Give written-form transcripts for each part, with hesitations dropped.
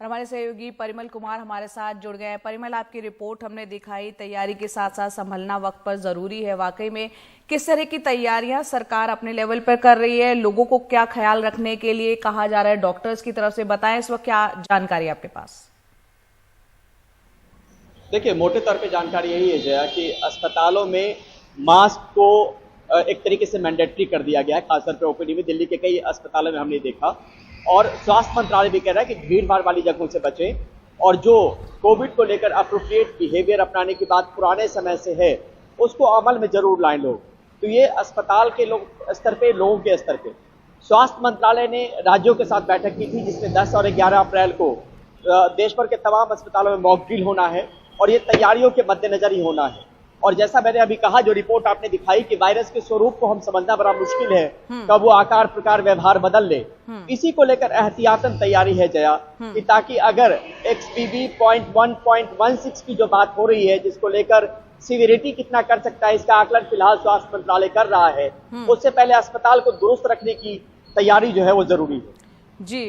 और हमारे सहयोगी परिमल कुमार हमारे साथ जुड़ गए हैं। परिमल, आपकी रिपोर्ट हमने दिखाई, तैयारी के साथ साथ संभलना वक्त पर जरूरी है। वाकई में किस तरह की तैयारियां सरकार अपने लेवल पर कर रही है, लोगों को क्या ख्याल रखने के लिए कहा जा रहा है डॉक्टर्स की तरफ से, बताएं इस वक्त क्या जानकारी आपके पास? देखिए, मोटे तौर पे जानकारी यही है जया कि अस्पतालों में मास्क को एक तरीके से मैंडेटरी कर दिया गया है, खासतौर पे ओपीडी में। दिल्ली के कई अस्पतालों में हमने देखा, और स्वास्थ्य मंत्रालय भी कह रहा है कि भीड़ भाड़ वाली जगहों से बचें, और जो कोविड को लेकर अप्रोप्रिएट बिहेवियर अपनाने की बात पुराने समय से है उसको अमल में जरूर लाएं लोग। तो ये अस्पताल के स्तर पे, लोगों के स्तर पे स्वास्थ्य मंत्रालय ने राज्यों के साथ बैठक की थी, जिसमें 10 और 11 अप्रैल को देश भर के तमाम अस्पतालों में मॉक ड्रिल होना है, और ये तैयारियों के मद्देनजर ही होना है। और जैसा मैंने अभी कहा, जो रिपोर्ट आपने दिखाई कि वायरस के स्वरूप को हम समझना बड़ा मुश्किल है, कब वो आकार प्रकार व्यवहार बदल ले, इसी को लेकर एहतियातन तैयारी है जया, कि ताकि अगर XBB 0.1.16 की जो बात हो रही है, जिसको लेकर सीवियरिटी कितना कर सकता है इसका आकलन फिलहाल स्वास्थ्य मंत्रालय कर रहा है, उससे पहले अस्पताल को दुरुस्त रखने की तैयारी जो है वो जरूरी है। जी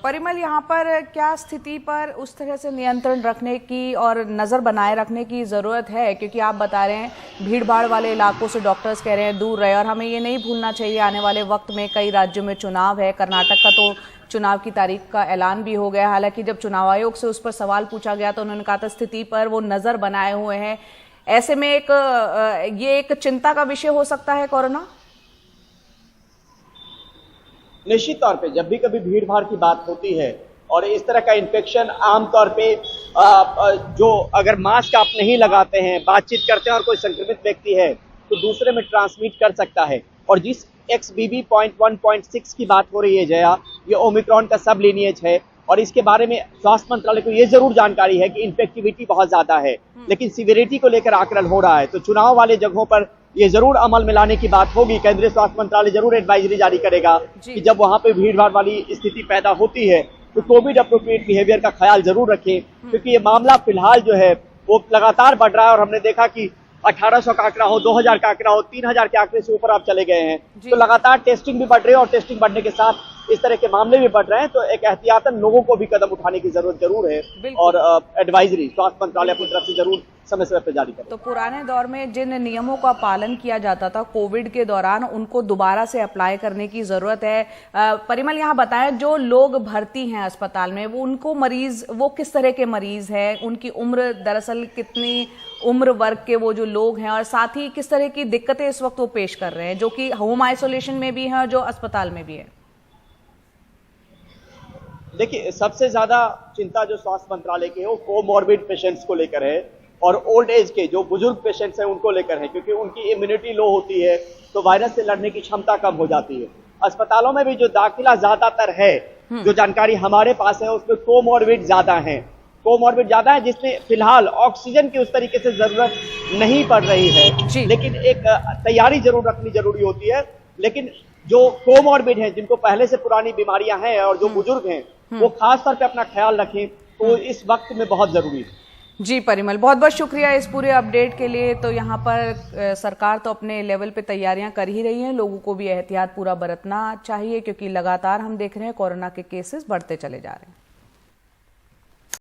परिमल, यहाँ पर क्या स्थिति पर उस तरह से नियंत्रण रखने की और नज़र बनाए रखने की ज़रूरत है? क्योंकि आप बता रहे हैं भीड़ भाड़ वाले इलाकों से डॉक्टर्स कह रहे हैं दूर रहे, और हमें ये नहीं भूलना चाहिए आने वाले वक्त में कई राज्यों में चुनाव है। कर्नाटक का तो चुनाव की तारीख का ऐलान भी हो गया। हालांकि जब चुनाव आयोग से उस पर सवाल पूछा गया तो उन्होंने कहा था स्थिति पर वो नज़र बनाए हुए हैं। ऐसे में ये एक चिंता का विषय हो सकता है कोरोना। निश्चित तौर पे जब भी कभी भीड़ भाड़ की बात होती है और इस तरह का इन्फेक्शन आमतौर पे जो अगर मास्क आप नहीं लगाते हैं, बातचीत करते हैं और कोई संक्रमित व्यक्ति है तो दूसरे में ट्रांसमिट कर सकता है। और जिस XBB 0.1.6 की बात हो रही है जया, ये ओमिक्रॉन का सब लीनिएज है, और इसके बारे में स्वास्थ्य मंत्रालय को ये जरूर जानकारी है कि इन्फेक्टिविटी बहुत ज्यादा है, लेकिन सीवियरिटी को लेकर आकलन हो रहा है। तो चुनाव वाले जगहों पर ये जरूर अमल में लाने की बात होगी। केंद्रीय स्वास्थ्य मंत्रालय जरूर एडवाइजरी जारी करेगा कि जब वहां पे भीड़ भाड़ वाली स्थिति पैदा होती है तो कोविड अप्रोप्रिएट बिहेवियर का ख्याल जरूर रखें, क्योंकि ये मामला फिलहाल जो है वो लगातार बढ़ रहा है। और हमने देखा कि 1800 का आंकड़ा हो, 2000 का आंकड़ा हो, 3000 के आंकड़े से ऊपर आप चले गए हैं। तो लगातार टेस्टिंग भी बढ़ रही है, और टेस्टिंग बढ़ने के साथ इस तरह के मामले भी बढ़ रहे हैं। तो एक एहतियातन लोगों को भी कदम उठाने की जरूरत जरूर है, और एडवाइजरी स्वास्थ्य मंत्रालय अपनी तरफ से जरूर समय समय पर जारी करे। तो पुराने दौर में जिन नियमों का पालन किया जाता था कोविड के दौरान, उनको दोबारा से अप्लाई करने की जरूरत है। परिमल, यहाँ बताएं जो लोग भर्ती हैं अस्पताल में, वो उनको मरीज, वो किस तरह के मरीज हैं, उनकी उम्र, दरअसल कितनी उम्र वर्ग के वो जो लोग हैं, और साथ ही किस तरह की दिक्कतें इस वक्त वो पेश कर रहे हैं, जो कि होम आइसोलेशन में भी हैं और जो अस्पताल में भी है। देखिए, सबसे ज्यादा चिंता जो स्वास्थ्य मंत्रालय की है वो कोमॉर्बिड पेशेंट्स को लेकर है, और ओल्ड एज के जो बुजुर्ग पेशेंट्स हैं उनको लेकर है, क्योंकि उनकी इम्यूनिटी लो होती है तो वायरस से लड़ने की क्षमता कम हो जाती है। अस्पतालों में भी जो दाखिला ज्यादातर है, जो जानकारी हमारे पास है उसमें कोमॉर्बिड ज्यादा है। कोमॉर्बिड ज्यादा है जिसमें फिलहाल ऑक्सीजन की उस तरीके से जरूरत नहीं पड़ रही है, लेकिन एक तैयारी जरूर रखनी जरूरी होती है। लेकिन जो कोमॉर्बिड है, जिनको पहले से पुरानी बीमारियां हैं, और जो बुजुर्ग हैं, वो खास तौर पे अपना ख्याल रखें, तो इस वक्त में बहुत जरूरी है। जी परिमल, बहुत बहुत शुक्रिया इस पूरे अपडेट के लिए। तो यहाँ पर सरकार तो अपने लेवल पे तैयारियां कर ही रही है, लोगों को भी एहतियात पूरा बरतना चाहिए, क्योंकि लगातार हम देख रहे हैं कोरोना के केसेस बढ़ते चले जा रहे हैं।